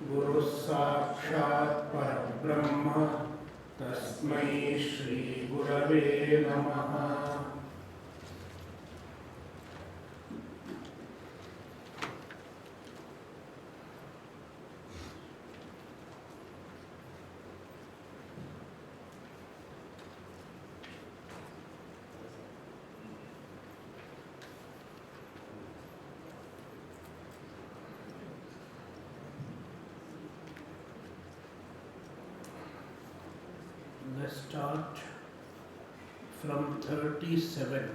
गुरुः साक्षात् परब्रह्म तस्मै श्री गुरवे नमः। Let's start from 37.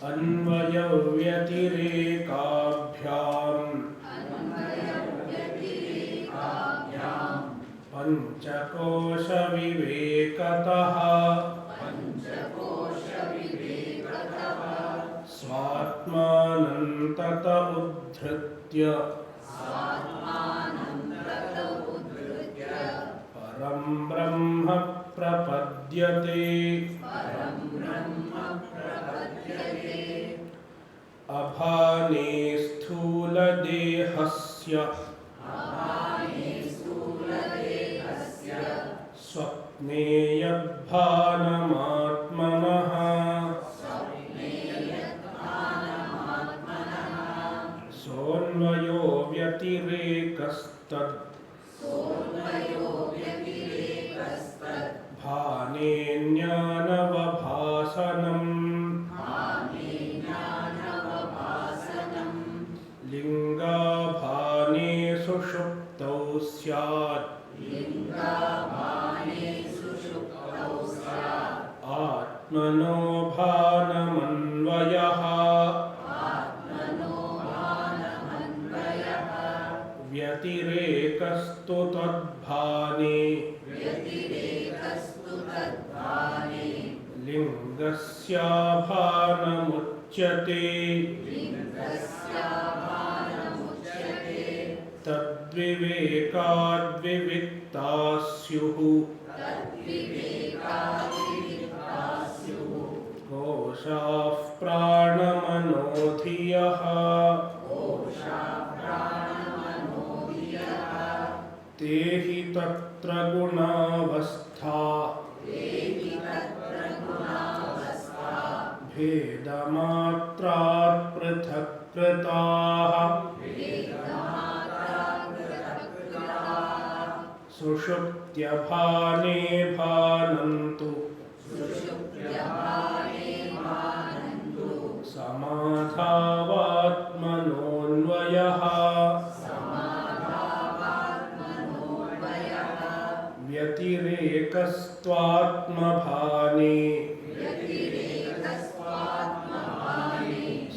अन्वयव्यतिरेकाभ्याम् पञ्चकोशविवेकतः स्वात्मानं तत उद्धृत्य परं ब्रह्म प्रपद्यते। अभाने स्थूलदेहस्य स्वप्ने यद्भानमात्मनः सोऽन्वयो व्यतिरेकस्तद् भाने ज्ञानवभासनम् लिङ्गाभाने सुषुप्तौ स्यात् आत्मनो भानमन्वयः व्यतिरेकस्तु तद्भाने लिङ्गस्याभानमुच्यते। तद्विवेकाद्विविक्ता स्युः कोशाः प्राणमनोधियः ते हि तत्र गुणावस्था भेदमात्रात् पृथक्कृताः सुषुप्त्यभाने भानन्तु समाधावात्मनोऽन्वयः व्यतिरेकस्त्वात्मभाने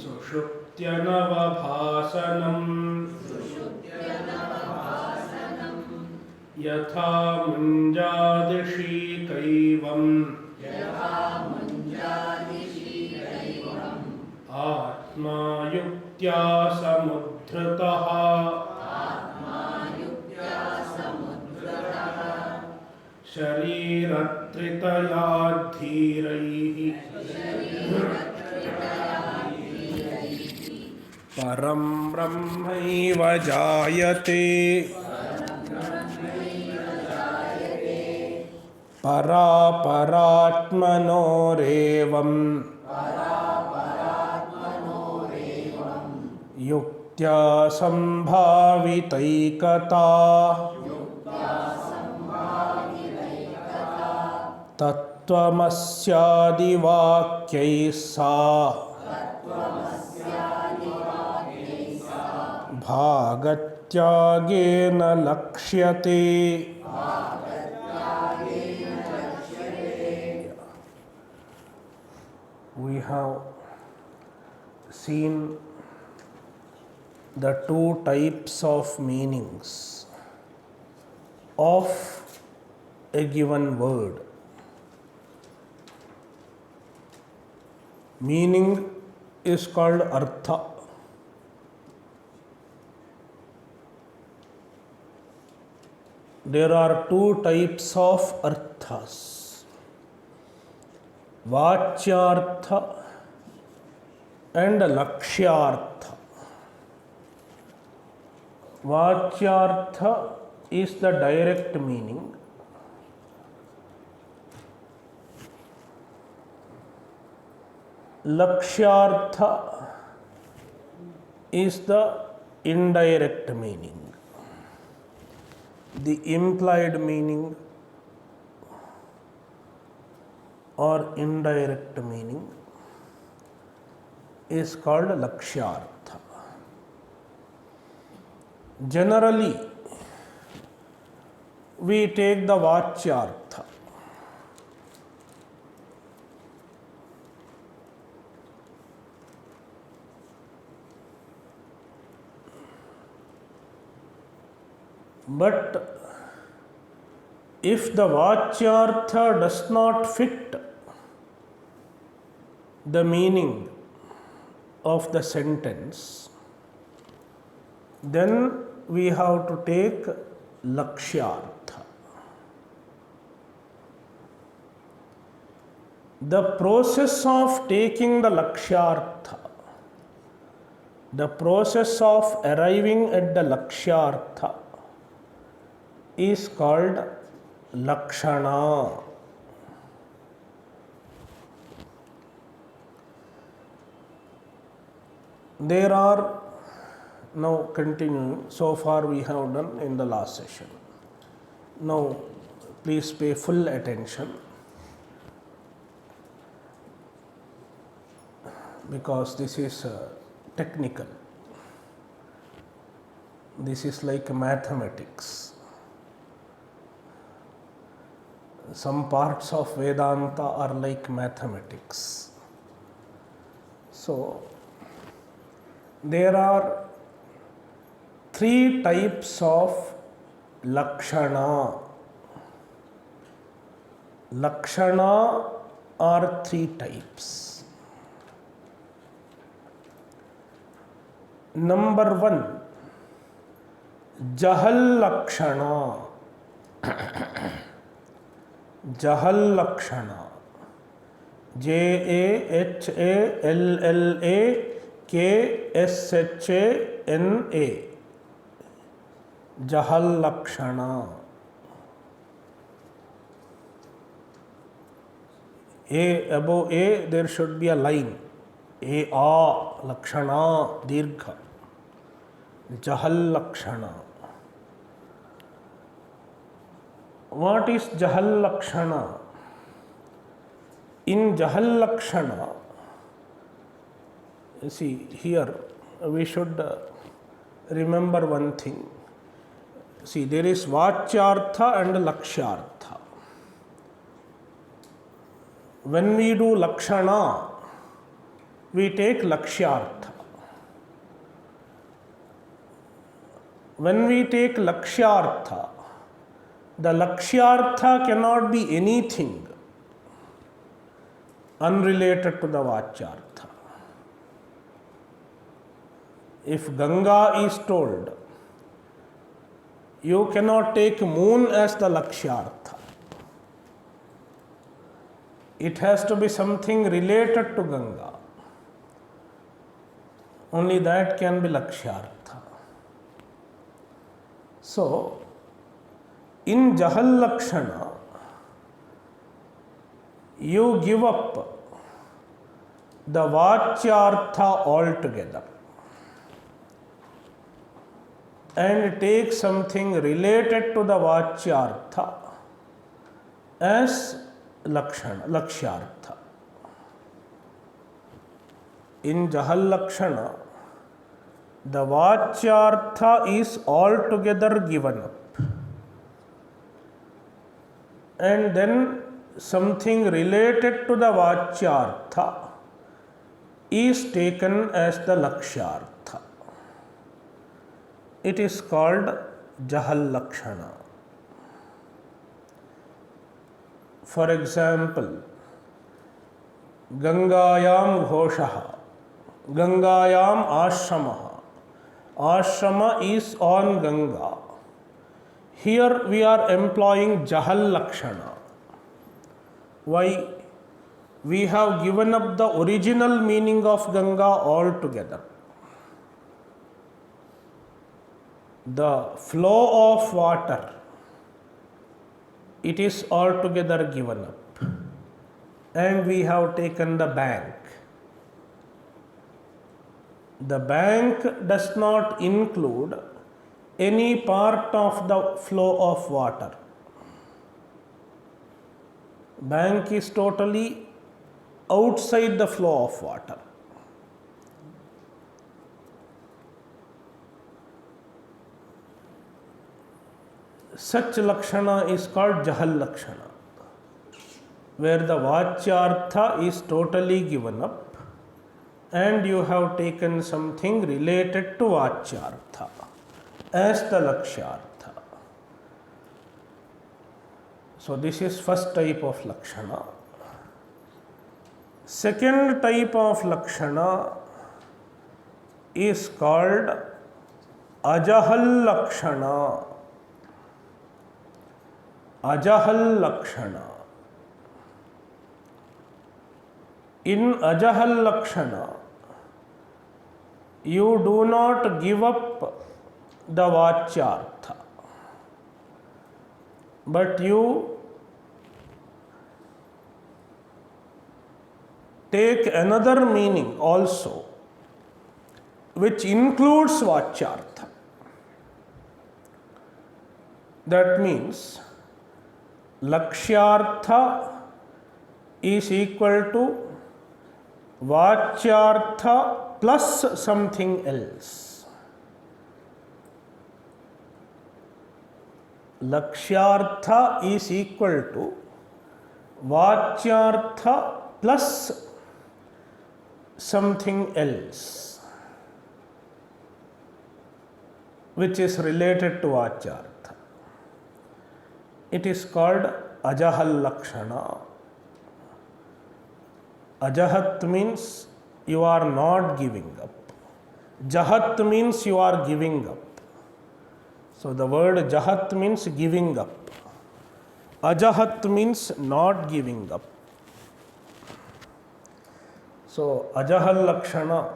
सुषुप्त्यनवभासनम् यथा मुञ्जादिषि कैवम् आत्मा युक्त्या समुद्धृतः शरीरत्रितयाद्धीरैः परं ब्रह्मैव जायते परापरात्मनोरेवम् युक्त्या सम्भावितैकता तत्त्वमस्यादिवाक्यैः सा भागत्यागेन लक्ष्यते। We have seen the two types of meanings of a given word. Meaning is called artha. There are two types of arthas. Vachyartha and Lakshyartha. Vachyartha is the direct meaning. Lakshyartha is the indirect meaning. The implied meaning or indirect meaning is called Lakshyartha. Generally, we take the Vachyartha. But if the Vachyartha does not fit the meaning of the sentence, then we have to take Lakshyartha. The process of taking the Lakshyartha, the process of arriving at the Lakshyartha is called Lakshana. There are, now continuing, so far we have done in the last session. Now please pay full attention, because this is technical. This is like mathematics. Some parts of Vedanta are like mathematics. So, there are three types of Lakshana. Lakshana are three types. Number one, Jahal Lakshana. Jahal Lakshana. Jahallakshana. Jahal Lakshana. A, above A there should be a line. Lakshana Dirgha. Jahal Lakshana. What is Jahal Lakshana? In Jahal Lakshana, see here we should remember one thing. See, there is Vachyartha and Lakshyartha. When we do Lakshana, we take Lakshyartha. When we take Lakshyartha, the Lakshyartha cannot be anything unrelated to the Vachyartha. If Ganga is told, you cannot take moon as the Lakshyartha. It has to be something related to Ganga. Only that can be Lakshyartha. So, in Jahal Lakshana, you give up the Vachyartha altogether and take something related to the Vachyartha as Lakshyartha. In Jahal Lakshana, the Vachyartha is altogether given up, and then something related to the Vachyartha is taken as the Lakshyartha. It is called Jahal Lakshana. For example, Gangayam Ghoshaha, Gangayam Ashramaha. Ashrama is on Ganga. Here we are employing Jahal Lakshana. Why? We have given up the original meaning of Ganga altogether. the flow of water, it is altogether given up, and we have taken the bank. The bank does not include any part of the flow of water. Bank is totally outside the flow of water. Such lakshana is called jahal lakshana, where the vachyartha is totally given up and you have taken something related to vachyartha as the lakshyartha. So this is first type of lakshana. Second type of lakshana is called ajahal lakshana. Ajahal lakshana. In ajahal lakshana, you do not give up the vachyartha, but you take another meaning also, which includes vachyartha. That means lakshyartha is equal to vachyartha plus something else. Lakshyartha is equal to vachyartha plus something else which is related to vachyartha. It is called ajahal lakshana. Ajahat means you are not giving up. Jahat means you are giving up. So the word jahat means giving up. Ajahat means not giving up. So ajahal lakshana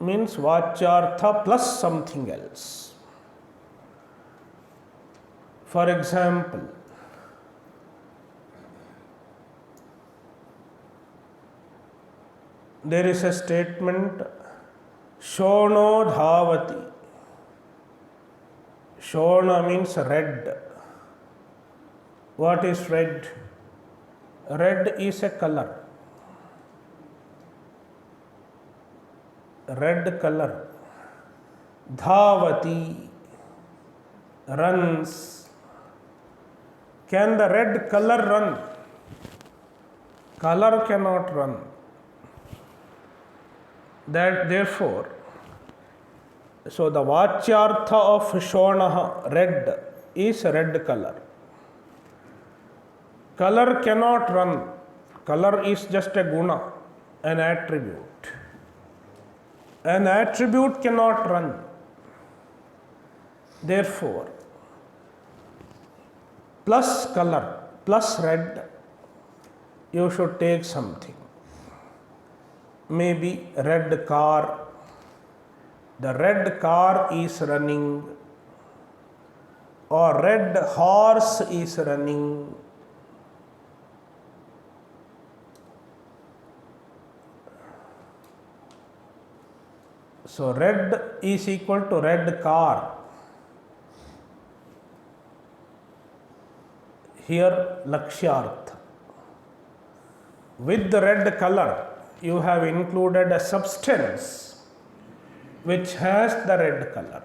means vachyartha plus something else. For example, there is a statement, Shono dhavati. Shona means red. What is red? Red is a color. Red color. Dhavati, runs. Can the red color run? Color cannot run. Therefore, so the vachyartha of shonaha, red, is red color. Color cannot run. Color is just a guna, an attribute. An attribute cannot run. Therefore, plus color, plus red, you should take something. Maybe red car. The red car is running, or red horse is running. So red is equal to red car. Here lakshyartha. With the red color, you have included a substance which has the red color.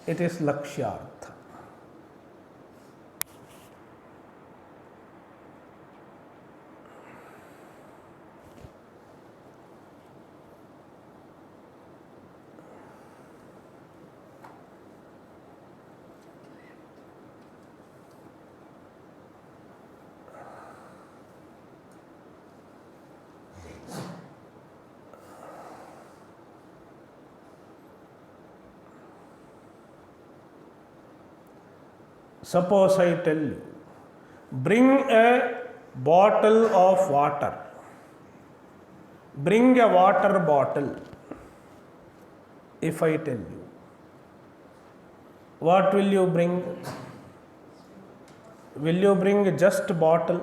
It is lakshyartha. Suppose I tell you, bring a bottle of water. Bring a water bottle. if I tell you, what will you bring? Will you bring just bottle?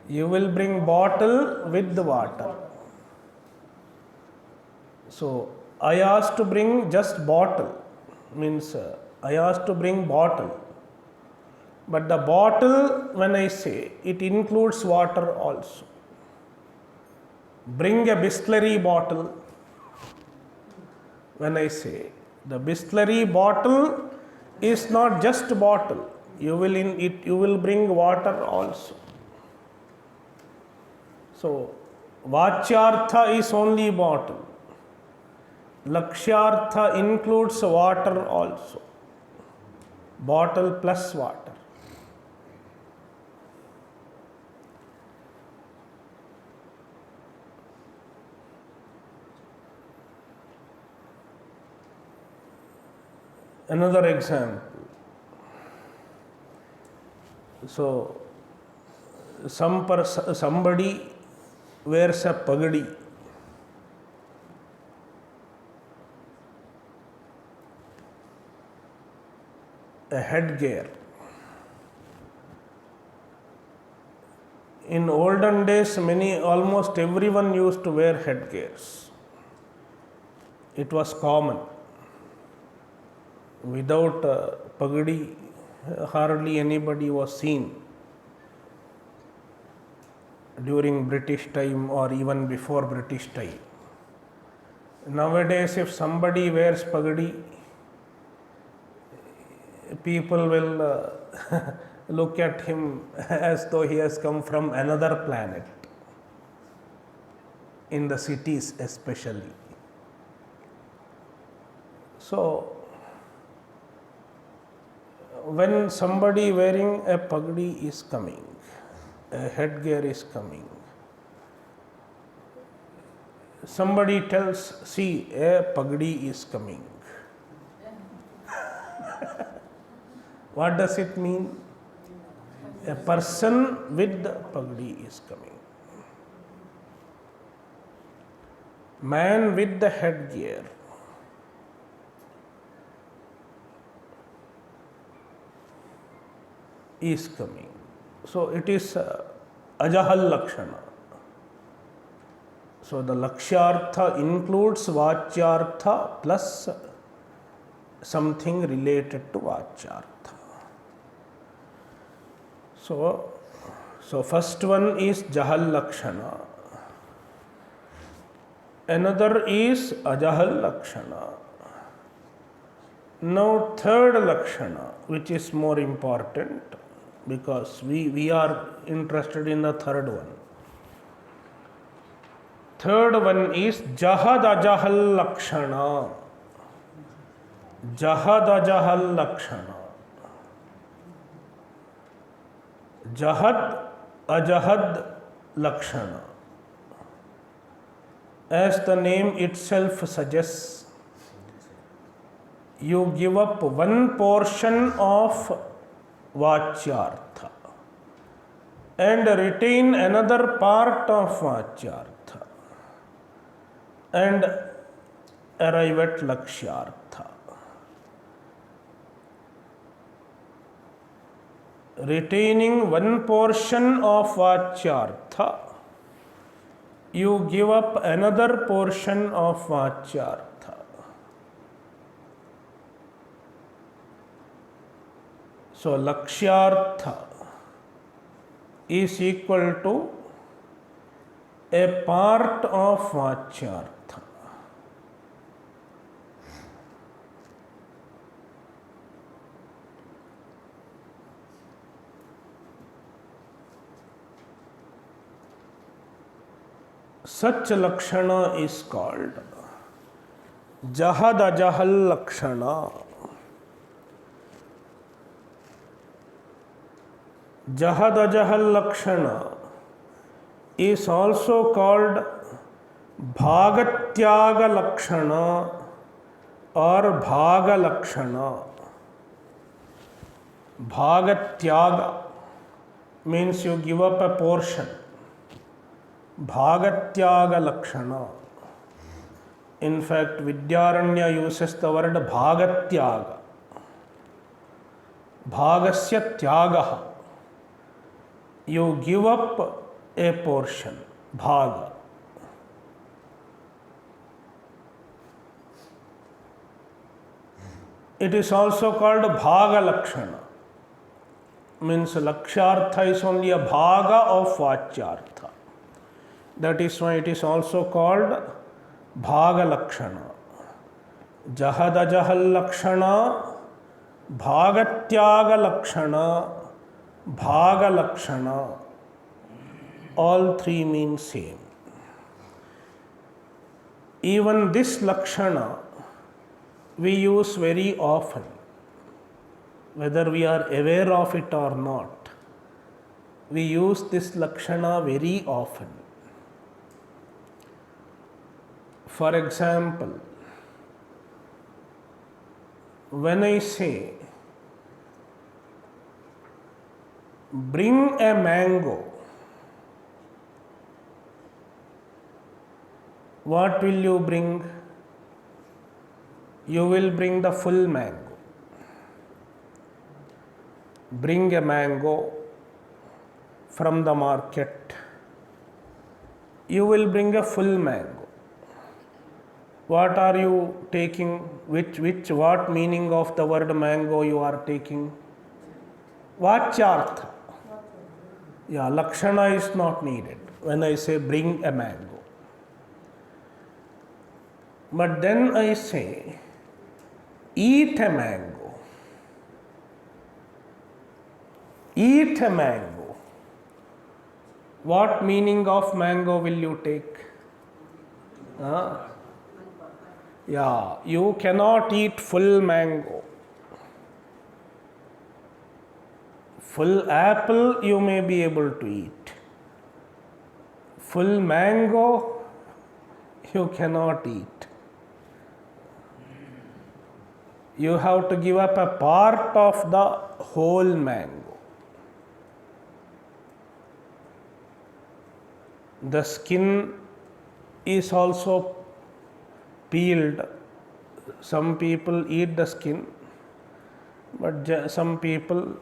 You will bring bottle with the water. So I asked to bring just bottle, means I asked to bring bottle. But the bottle, when I say, it includes water also. Bring a Bisleri bottle. When I say, the Bisleri bottle is not just bottle. You will bring water also. So Vachyartha is only bottle. Lakshyartha includes water also. Bottle plus water. Another example. So somebody wears a pagadi. A headgear. In olden days, almost everyone used to wear headgears. It was common. Without pagadi, hardly anybody was seen during British time or even before British time. Nowadays, if somebody wears pagadi, people will look at him as though he has come from another planet, in the cities especially. So, when somebody wearing a pagadi is coming, a headgear is coming, somebody tells, see, a pagadi is coming. What does it mean? A person with the pagadi is coming. Man with the headgear. Is coming. So it is Ajahal Lakshana. So the Lakshyartha includes Vachyartha plus something related to Vachyartha. So first one is Jahal Lakshana. Another is Ajahal Lakshana. Now third Lakshana, which is more important, because we are interested in the third one. Third one is Jahad Ajahal Lakshana. Jahad Ajahal Lakshana. Jahad Ajahad Lakshana. As the name itself suggests, you give up one portion of Vachyartha and retain another part of Vachyartha and arrive at Lakshyartha. Retaining one portion of Vachyartha, you give up another portion of Vachyartha. So Lakshyartha is equal to a part of Vachyartha. Such Lakshana is called Jahad Ajahal Lakshana. Jahad Ajahal Lakshana is also called Bhagatyaga Lakshana or Bhaga Lakshana. Bhagatyaga means you give up a portion. Bhagatyaga Lakshana. In fact, Vidyaranya uses the word bhagatyaga. Bhagasya tyagaha. You give up a portion, bhaga. It is also called bhaga lakshana. Means lakshartha is only a bhaga of vachyartha. That is why it is also called bhaga lakshana. Jahada jahal lakshana, bhagatyaga lakshana, bhaga lakshana. All three mean same. Even this lakshana we use very often, whether we are aware of it or not. We use this lakshana very often. For example, when I say, bring a mango, what will you bring? You will bring the full mango. Bring a mango from the market. You will bring a full mango. What are you taking? What meaning of the word mango you are taking? Vachyartha. Yeah, lakshana is not needed when I say bring a mango. But then I say, eat a mango. Eat a mango. What meaning of mango will you take? Yeah, you cannot eat full mango. Full apple you may be able to eat. Full mango you cannot eat. You have to give up a part of the whole mango. The skin is also peeled. Some people eat the skin, but some people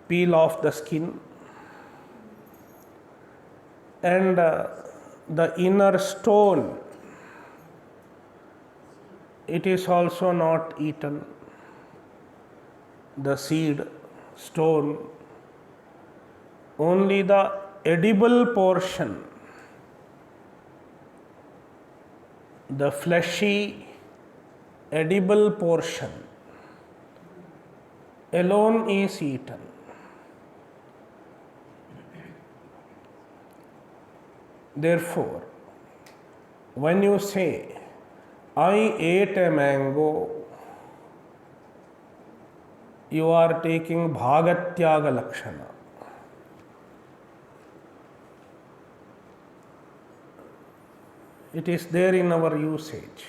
peel off the skin, and the inner stone, it is also not eaten. The seed, stone, only the edible portion, the fleshy, edible portion alone is eaten. Therefore, when you say, I ate a mango, you are taking bhagatyaga lakshana. It is there in our usage.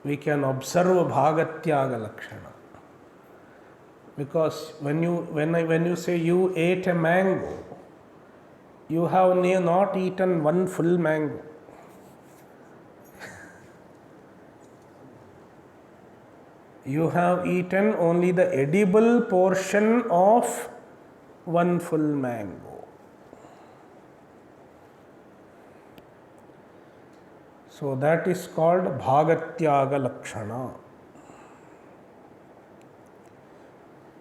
We can observe bhagatyaga lakshana. Because when you say you ate a mango, you have not eaten one full mango. You have eaten only the edible portion of one full mango. So that is called bhagatyaga lakshana.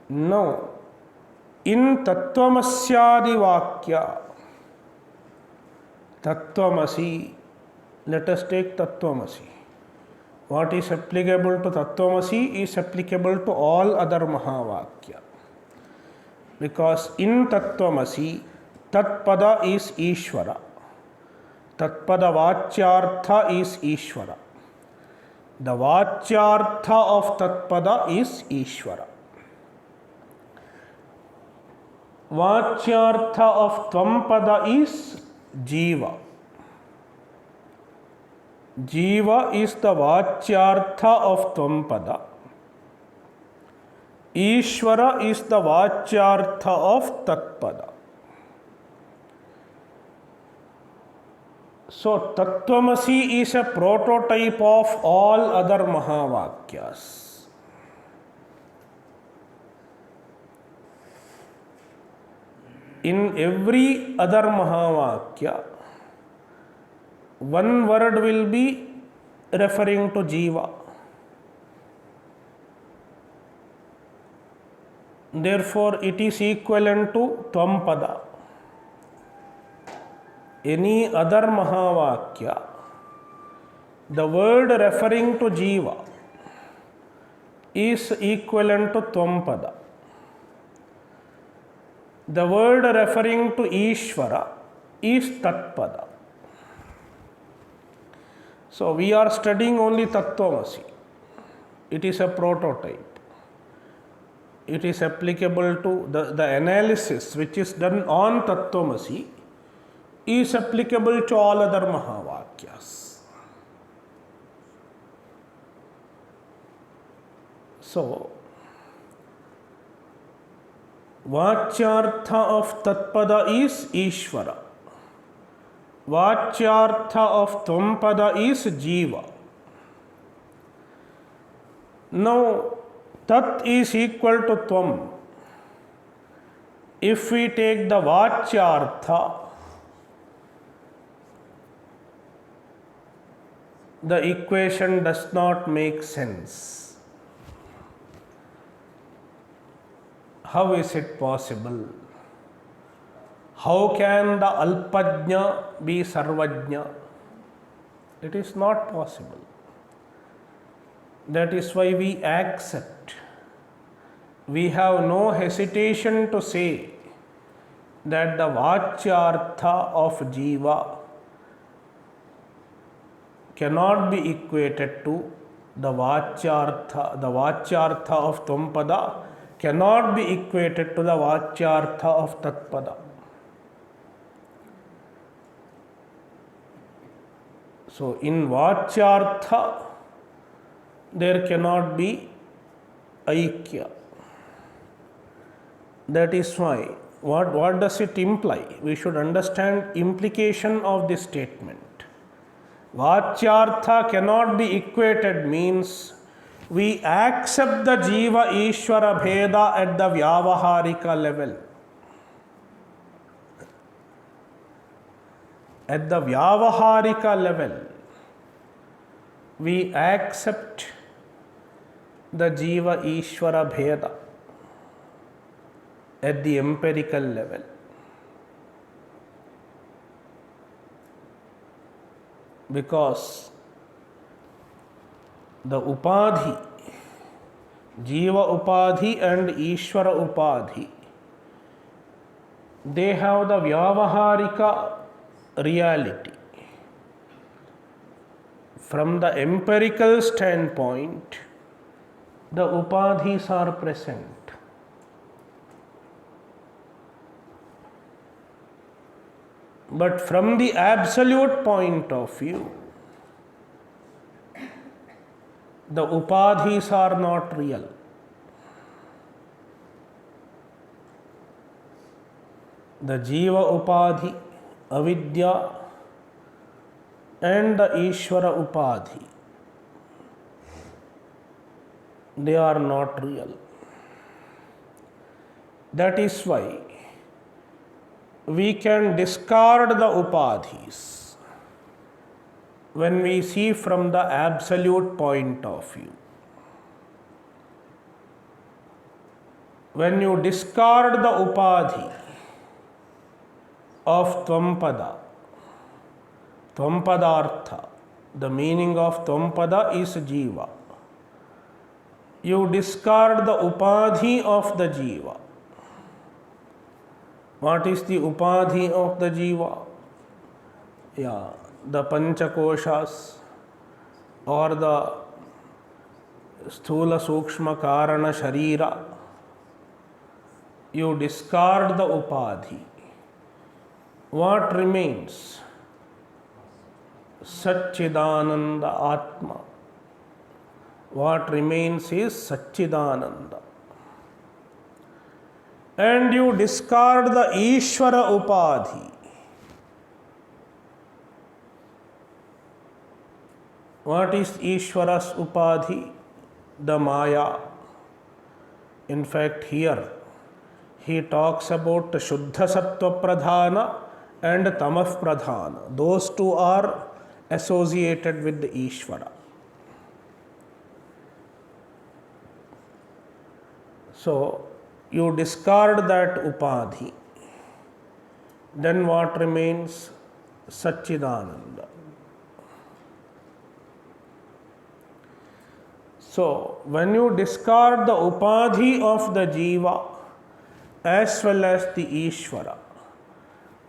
Now, in tattvamasyadi vakya, tattvamasi, let us take tattvamasi. What is applicable to tattvamasi is applicable to all other mahavakya. Because in tattvamasi, tatpada is Ishvara. Tatpada vachyartha is Ishvara. The vachyartha of tatpada is Ishvara. Vachyartha of tvampada is Jiva. Jiva is the vachyartha of tvampada. Ishvara is the vachyartha of tatpada. So Tattvamasi is a prototype of all other Mahavakyas. In every other Mahavakya, one word will be referring to Jiva. Therefore, it is equivalent to Tvam-pada. Any other Mahavakya, the word referring to Jiva is equivalent to Tvam-pada. The word referring to Ishvara is Tat-pada. So we are studying only Tattvamasi. It is a prototype. It is applicable to the analysis which is done on Tattvamasi is applicable to all other Mahavakyas. So, Vachyartha of Tatpada is Ishvara. Vachyartha of Tvam-pada is Jiva. Now, Tat is equal to Tvam. If we take the Vachyartha, the equation does not make sense. How is it possible? How can the Alpajna be Sarvajna? It is not possible. That is why we accept. We have no hesitation to say that the Vachyartha of Jiva cannot be equated to the Vachyartha of Tvam-pada cannot be equated to the Vachyartha of Tat-pada. So in Vachyartha there cannot be Aikya. That is why, what does it imply? We should understand implication of this statement. Vachyartha cannot be equated means we accept the Jiva Ishvara Bheda at the Vyavaharika level. At the Vyavaharika level, we accept the Jiva Ishvara Bheda at the empirical level. Because the Upadhi, Jiva Upadhi and Ishvara Upadhi, they have the Vyavaharika reality. From the empirical standpoint, the Upadhis are present. But from the absolute point of view, the Upadhis are not real. The Jiva Upadhi, Avidya and the Ishvara Upadhi, they are not real. That is why we can discard the Upadhis when we see from the absolute point of view. When you discard the Upadhi of Tvam-pada, Tvam-padartha, the meaning of Tvam-pada is Jiva. You discard the Upadhi of the Jiva. What is the Upadhi of the Jiva? Yeah, the Panchakoshas or the Sthula Sukshma Karana Sharira. You discard the Upadhi. What remains? Satchidananda Atma. What remains is Satchidananda. And you discard the Ishvara Upadhi. What is Ishvara's upadhi? The Maya. In fact, here he talks about Shuddha Sattva Pradhana and Tamah Pradhana. Those two are associated with the Ishvara. So, you discard that upadhi. Then what remains? Satchidananda. So, when you discard the upadhi of the jiva as well as the Ishvara,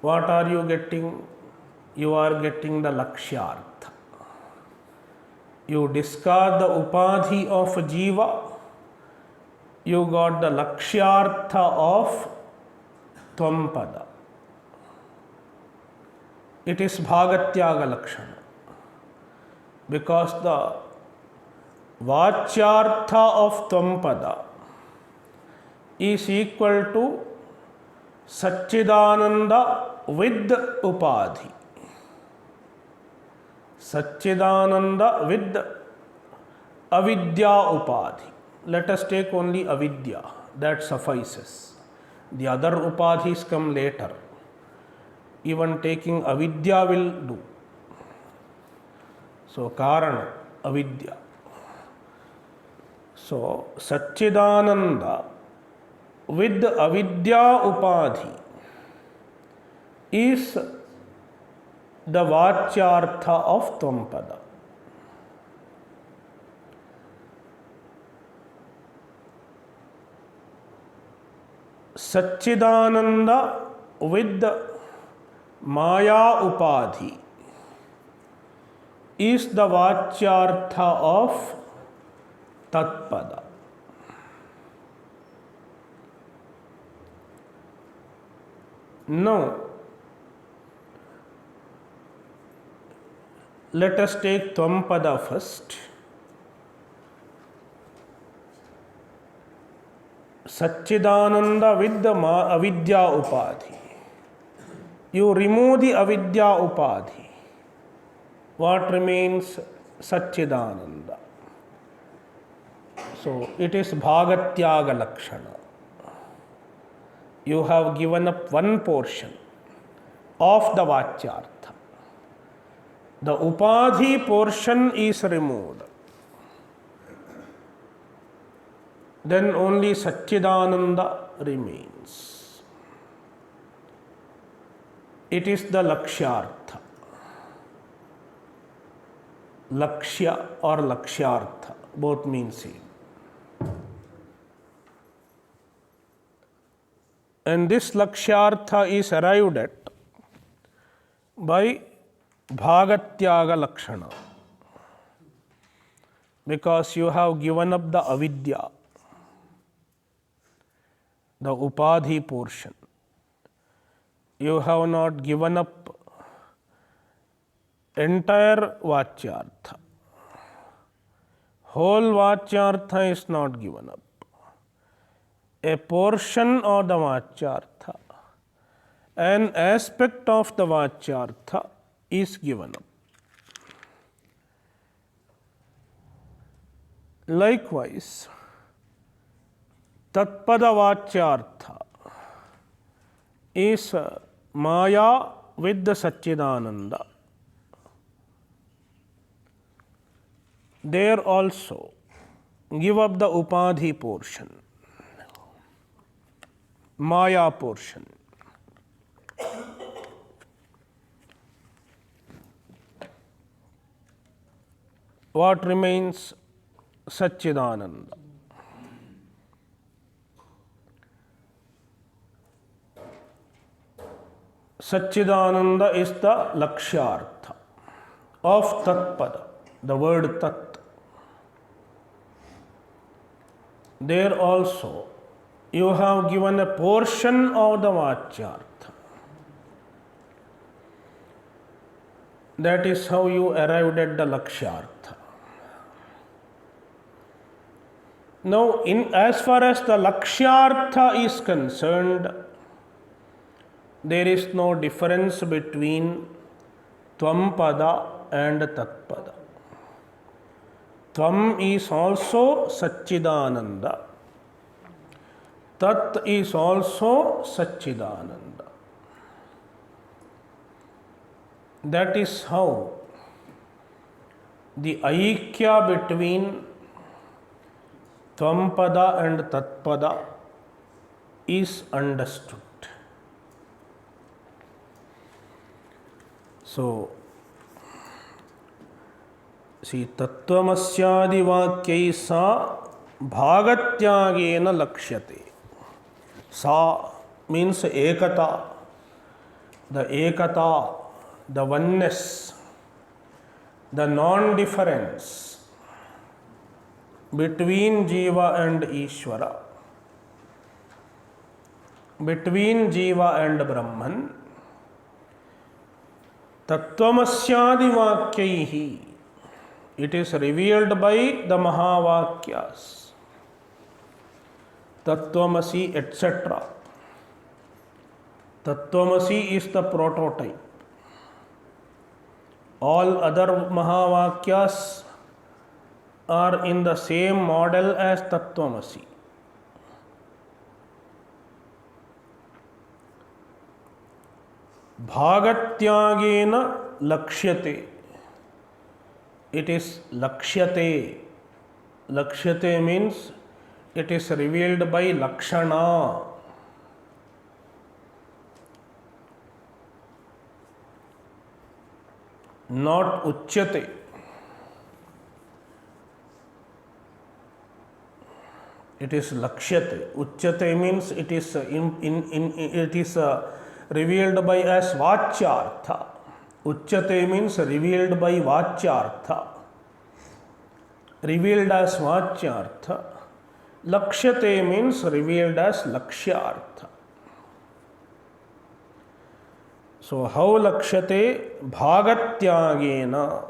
what are you getting? You are getting the lakshyartha. You discard the upadhi of jiva, you got the lakshyartha of Tvampada. It is Bhagatyaga Lakshana, because the Vachyartha of Tvampada is equal to Satchidananda with Upadhi. Satchidananda with Avidya Upadhi. Let us take only Avidya, that suffices. The other Upadhis come later. Even taking Avidya will do. So, Karana, Avidya. So, Satchidananda with Avidya Upadhi is the Vachyartha of Tvampada. Satchidananda with Maya Upadhi is the Vachyartha of Tatpada. Now, let us take Tvampada first. Satchidananda with the Avidya Upadhi. You remove the Avidya Upadhi. What remains? Satchidananda. So, it is Bhagatyaga Lakshana. You have given up one portion of the Vachyartha. The Upadhi portion is removed. Then only Satchidananda remains. It is the Lakshyartha. Lakshya or Lakshyartha, both mean same. And this Lakshyartha is arrived at by Bhagatyaga Lakshana, because you have given up the Avidya, the Upadhi portion. You have not given up entire Vachyartha. Whole Vachyartha is not given up. A portion of the Vachyartha, an aspect of the Vachyartha is given up. Likewise, Tatpada Vachyartha is Maya with the Satchidananda. There also give up the Upadhi portion, Maya portion. What remains? Satchidananda. Satchidananda is the Lakshyartha of Tatpada, the word Tat. There also you have given a portion of the Vachyartha. That is how you arrived at the Lakshyartha. Now, as far as the Lakshyartha is concerned, there is no difference between Tvampada and Tatpada. Tvam is also Satchidananda. Tat is also Satchidananda. That is how the Aikya between Tvampada and Tatpada is understood. So, see, Tattvamasyadi Vakyai sa Bhagatyagena Lakshyate. Sa means Ekata, the oneness, the non-difference between Jiva and Ishvara, between Jiva and Brahman. Tattvamasyadi Vakyaihi, it is revealed by the Mahavakyas. Tattvamasi, etc. Tattvamasi is the prototype. All other Mahavakyas are in the same model as Tattvamasi. Bhagatyagena Lakshyate. It is Lakshyate. Lakshyate means it is revealed by Lakshana. Not Uchyate. It is Lakshyate. Uchyate means it is revealed by as Vachyartha. Uchyate means revealed by Vachyartha. Revealed as Vachyartha. Lakshyate means revealed as Lakshyartha. So, how Lakshyate? Bhagatyagena.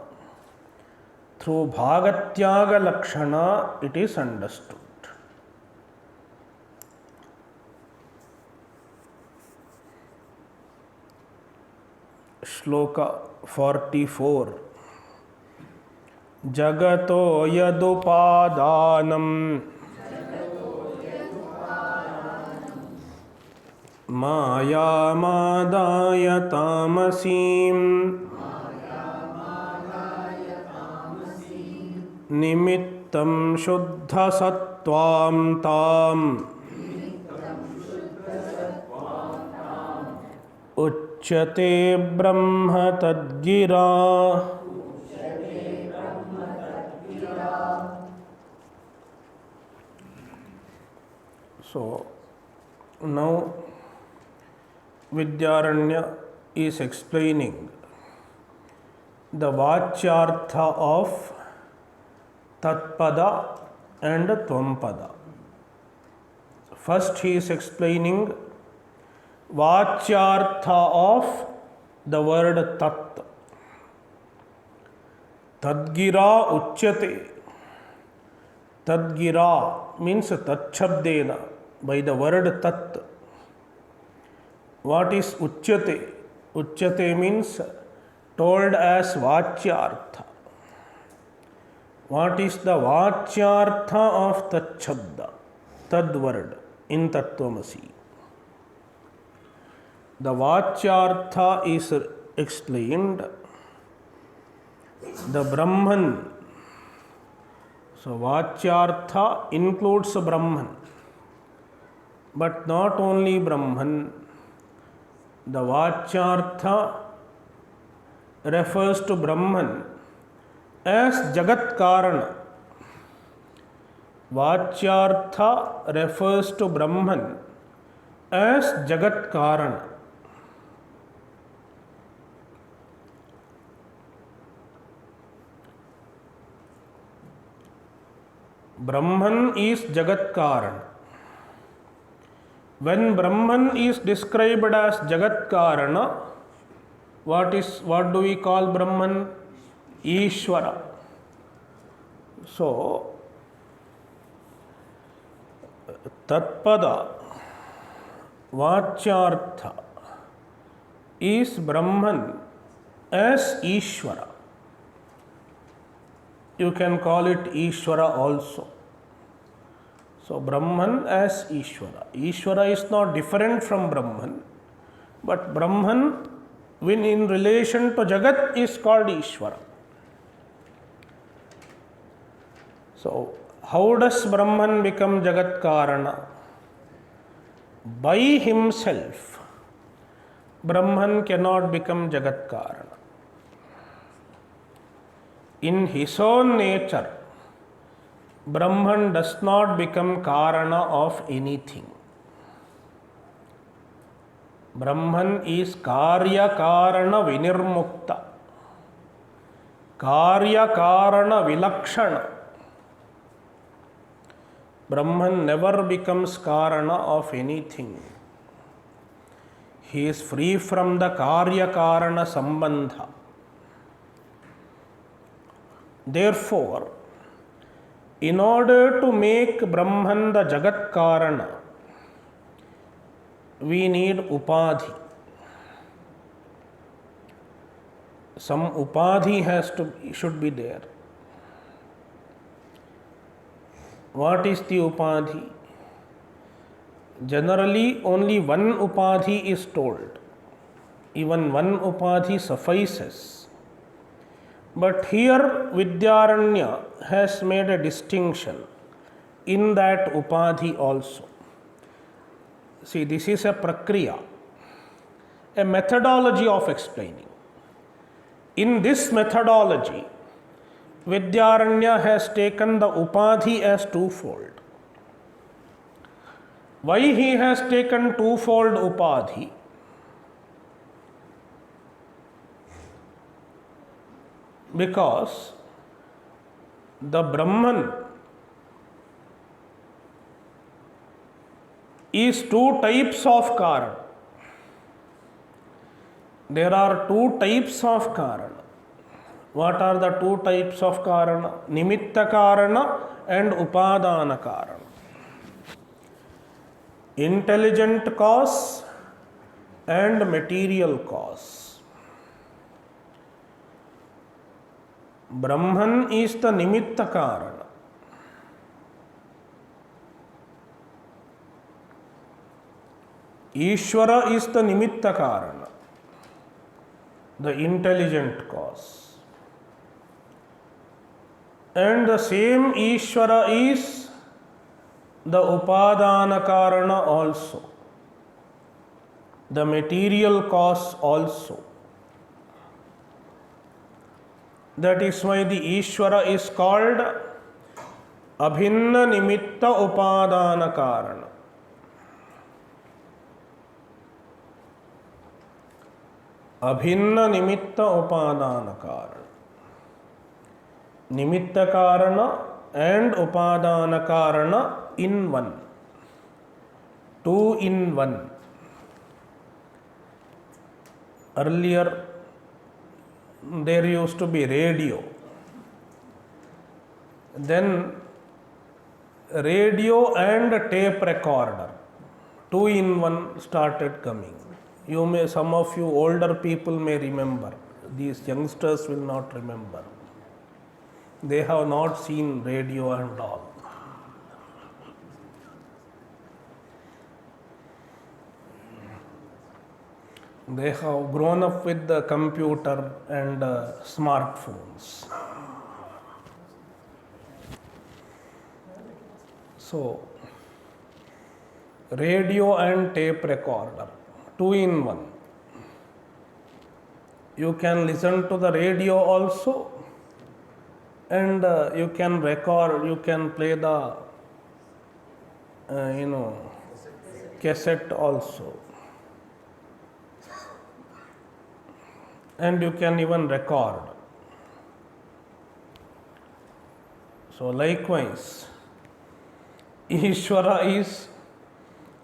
Through Bhagatyaga Lakshana it is understood. Shloka 44. Jagato yadupadanam maya madaya tamasim nimittam shuddha sattvam tam Uchyate Brahma Tadgira. So, now Vidyaranya is explaining the Vachyartha of Tatpada and Tvampada. First he is explaining Vachyartha of the word Tat. Tadgira Uchyate. Tadgira means Tatchabdena, by the word Tat. What is Uchyate? Uchyate means told as Vachyartha. What is the Vachyartha of Tatchabda? Tad word in Tattvamasi. The Vachyartha is explained. The Brahman. So, Vachyartha includes Brahman. But not only Brahman. The Vachyartha refers to Brahman as Jagat Karana. Vachyartha refers to Brahman as Jagat Karana. Brahman is Jagat Karana. When Brahman is described as Jagat Karana, what do we call Brahman? Ishvara. So, Tatpada, Vachyartha is Brahman as Ishvara. You can call it Ishvara also. So Brahman as Ishvara. Ishvara is not different from Brahman, but Brahman, when in relation to Jagat, is called Ishvara. So how does Brahman become Jagat Karana? By himself, Brahman cannot become Jagat Karana. In his own nature, Brahman does not become Karana of anything. Brahman is Karya Karana Vinirmukta, Karya Karana Vilakshana. Brahman never becomes Karana of anything. He is free from the Karya Karana Sambandha. Therefore, in order to make Brahman the Jagat Karana, we need Upadhi. Some Upadhi should be there. What is the Upadhi? Generally, only one Upadhi is told. Even one Upadhi suffices. But here Vidyaranya has made a distinction in that Upadhi also. See, this is a prakriya, a methodology of explaining. In this methodology, Vidyaranya has taken the Upadhi as twofold. Why he has taken twofold Upadhi? Because the Brahman is two types of Karana. There are two types of Karana. What are the two types of Karana? Nimitta Karana and Upadana Karana. Intelligent cause and material cause. Brahman is the Nimitta Karana. Ishvara is the Nimitta Karana, the intelligent cause. And the same Ishvara is the Upadana Karana also, the material cause also. That is why the Ishvara is called Abhinna Nimitta Upadana Karana. Abhinna Nimitta Upadana Karana. Nimitta Karana and Upadana Karana in one. Two in one. Earlier, there used to be radio. Then radio and tape recorder, two in one started coming. Some of you older people may remember. These youngsters will not remember. They have not seen radio and all. They have grown up with the computer and smartphones. So, radio and tape recorder, two in one. You can listen to the radio also, and you can record, you can play the cassette also. And you can even record. So likewise, Ishvara is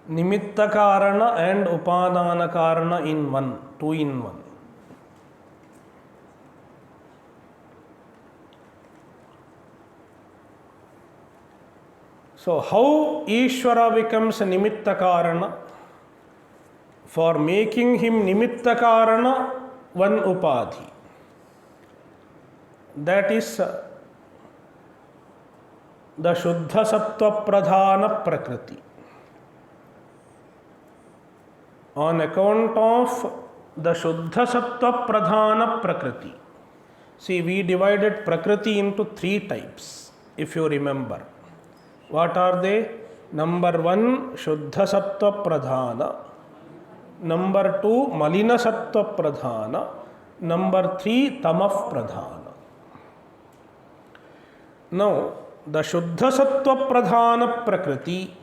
Nimitta Karana and Upadana Karana in one, two in one. So how Ishvara becomes a Nimitta Karana? For making him Nimitta Karana, one Upadhi. That is the Shuddha Sattva Pradhana Prakriti. On account of the Shuddha Sattva Pradhana Prakriti. See, we divided Prakriti into three types, if you remember. What are they? Number one, Shuddha Sattva Pradhana. Number two, Malina Sattva Pradhana. Number three, Tamah Pradhana. Now, the Shuddha Sattva Pradhana Prakriti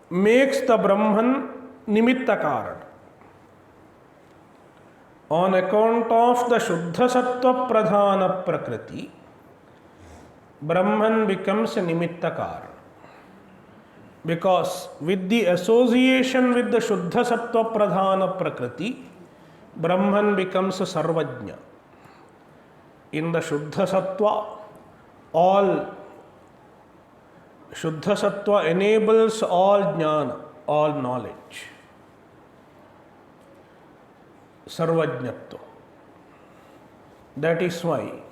makes the Brahman Nimitta Karana. On account of the Shuddha Sattva Pradhana Prakriti, Brahman becomes a Nimitta Karana. Because with the association with the Shuddha Sattva Pradhana Prakriti, Brahman becomes a Sarvajna. In the Shuddha Sattva, all Shuddha Sattva enables all Jnana, all knowledge. Sarvajnatva. That is why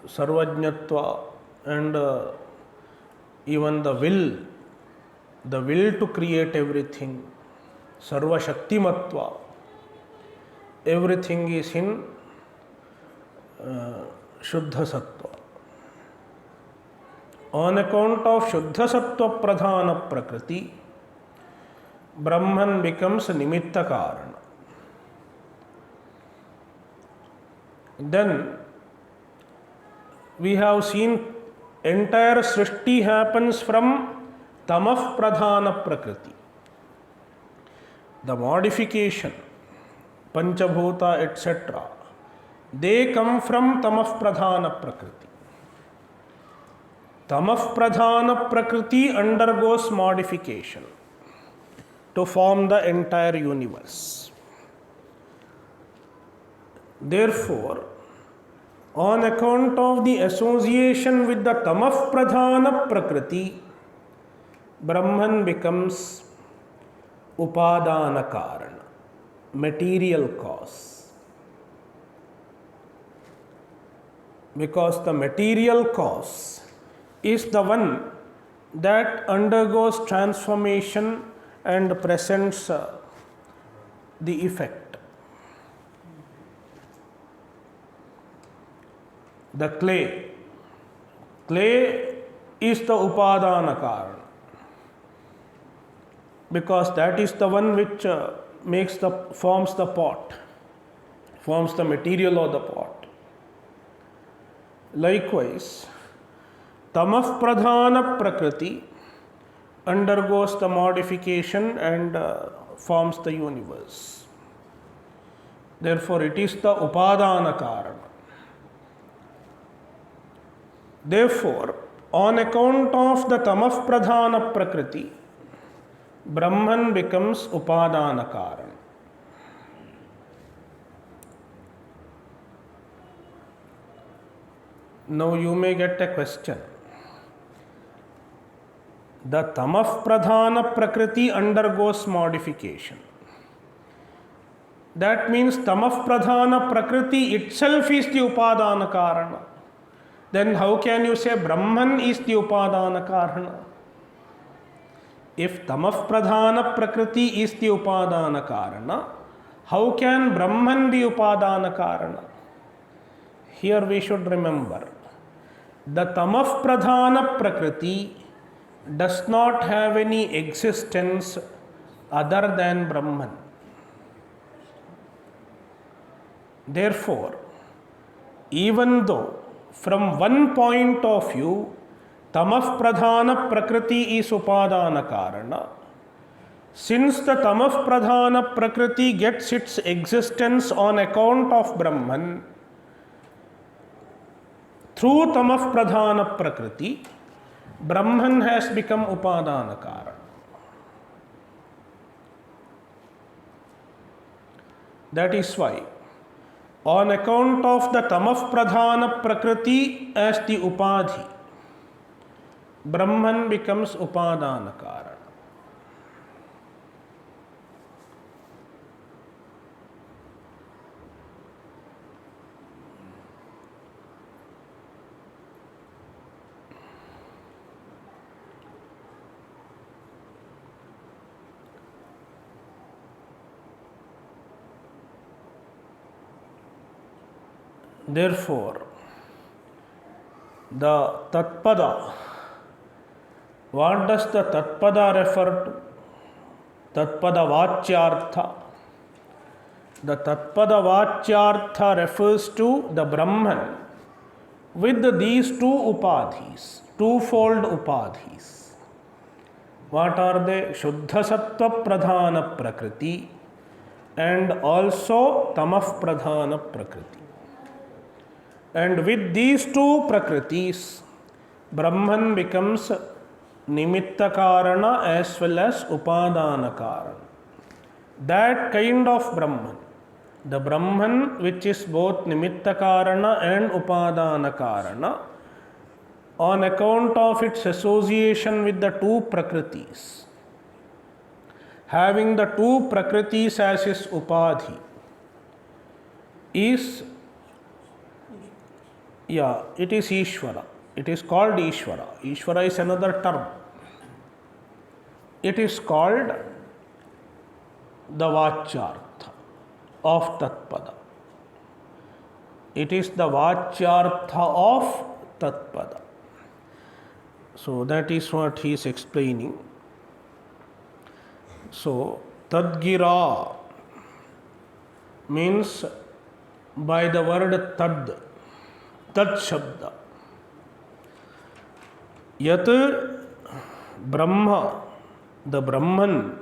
Sarvajnatva and even the will to create everything, Sarva Shaktimatva, everything is in Shuddha Sattva. On account of Shuddha Sattva Pradhana Prakriti, Brahman becomes Nimitta Karana. Then we have seen entire Srishti happens from Tamah Pradhana Prakriti. The modification, Panchabhuta, etc., they come from Tamah Pradhana Prakriti. Tamah Pradhana Prakriti undergoes modification to form the entire universe. Therefore, on account of the association with the Tamah Pradhana Prakriti, Brahman becomes Upadana Karana, material cause. Because the material cause is the one that undergoes transformation and presents the effect. The clay is the Upadana Karana, because that is the one which forms the pot, forms the material of the pot. Likewise, Tamah Pradhana Prakriti undergoes the modification and forms the universe. Therefore, it is the Upadana Karana. Therefore, on account of the Tamah Pradhana Prakriti, Brahman becomes Upadana Karana. Now you may get a question. The Tamah Pradhana Prakriti undergoes modification. That means Tamah Pradhana Prakriti itself is the Upadana Karana. Then how can you say Brahman is the Upadana Karana? If Tamah Pradhana Prakriti is the Upadana Karana, how can Brahman be Upadana Karana? Here we should remember, the Tamah Pradhana Prakriti does not have any existence other than Brahman. Therefore, even though from one point of view Tamah Pradhana Prakriti is Upadana Karana, since the Tamah Pradhana Prakriti gets its existence on account of Brahman, through Tamah Pradhana Prakriti, Brahman has become Upadana Karana. That is why, on account of the Tamah Pradhana Prakriti as the Upadhi, Brahman becomes Upadana Karana. Therefore, the Tatpada, what does the Tatpada refer to? Tatpada Vachyartha. The Tatpada Vachyartha refers to the Brahman with these two upadhis, twofold upadhis. What are they? Shuddha Sattva Pradhana Prakriti and also Tamah Pradhana Prakriti. And with these two Prakritis, Brahman becomes Nimitta Karana as well as Upadana Karana. That kind of Brahman, the Brahman which is both Nimitta Karana and Upadana Karana, on account of its association with the two Prakritis, having the two Prakritis as his Upadhi, is, it is Ishvara. It is called Ishvara. Ishvara is another term. It is called the Vachyartha of Tatpada. It is the Vachyartha of Tatpada. So that is what he is explaining. So Tadgira means by the word Tad, Tad Shabda. Yat Brahma, the Brahman,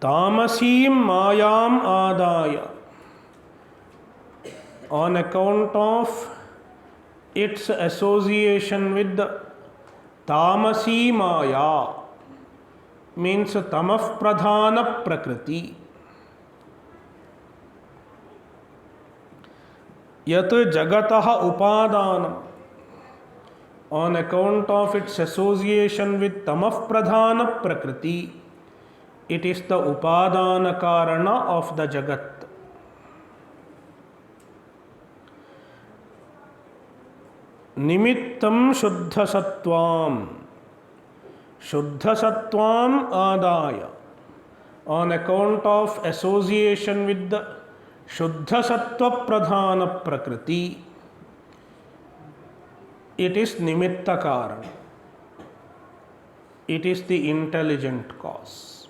Tamasim Mayam Adaya, on account of its association with the Tamasi Maya, means Tamah Pradhana Prakriti. Yat Jagataha Upadanam, on account of its association with Tamah Pradhana Prakriti, it is the Upadana Karana of the Jagat. Nimittam Shuddha Sattvam, Shuddha Sattvam Adaya, on account of association with the Shuddha Sattva Pradhana Prakriti, it is Nimitta Karana. It is the intelligent cause.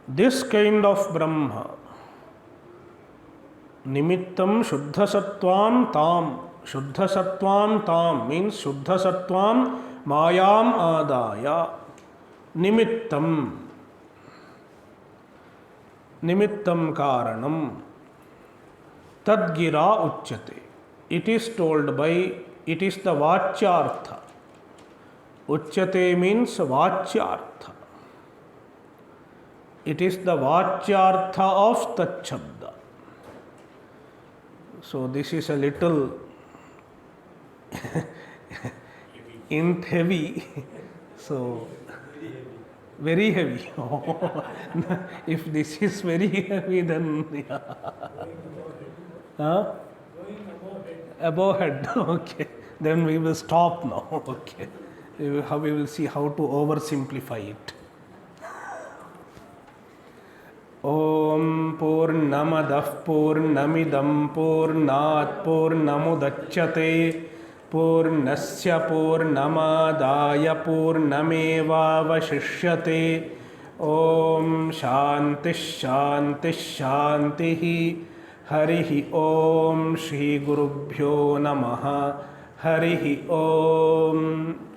This kind of Brahma, Nimittam Shuddha Sattvam Tam. Shuddha Sattvam Tam means Shuddha Sattvam Mayam Adaya. Nimittam. Nimittam Karanam. Tadgira Uchyate. It is told by, it is the Vachyartha. Uchyate means Vachyartha. It is the Vachyartha of Tat Shabda. So this is a little heavy. So very heavy. If this is very heavy, then above head. Okay. Then we will stop now. Okay. We will see how to oversimplify it. Om Purnamadah Purnamidam Purnat Purnamudachyate Purnasya Purnamadaya Purnameva Vashishyate. Om Shanti Shanti Shanti. Harihi Om Shri Gurubhyo Namaha. Harihi Om.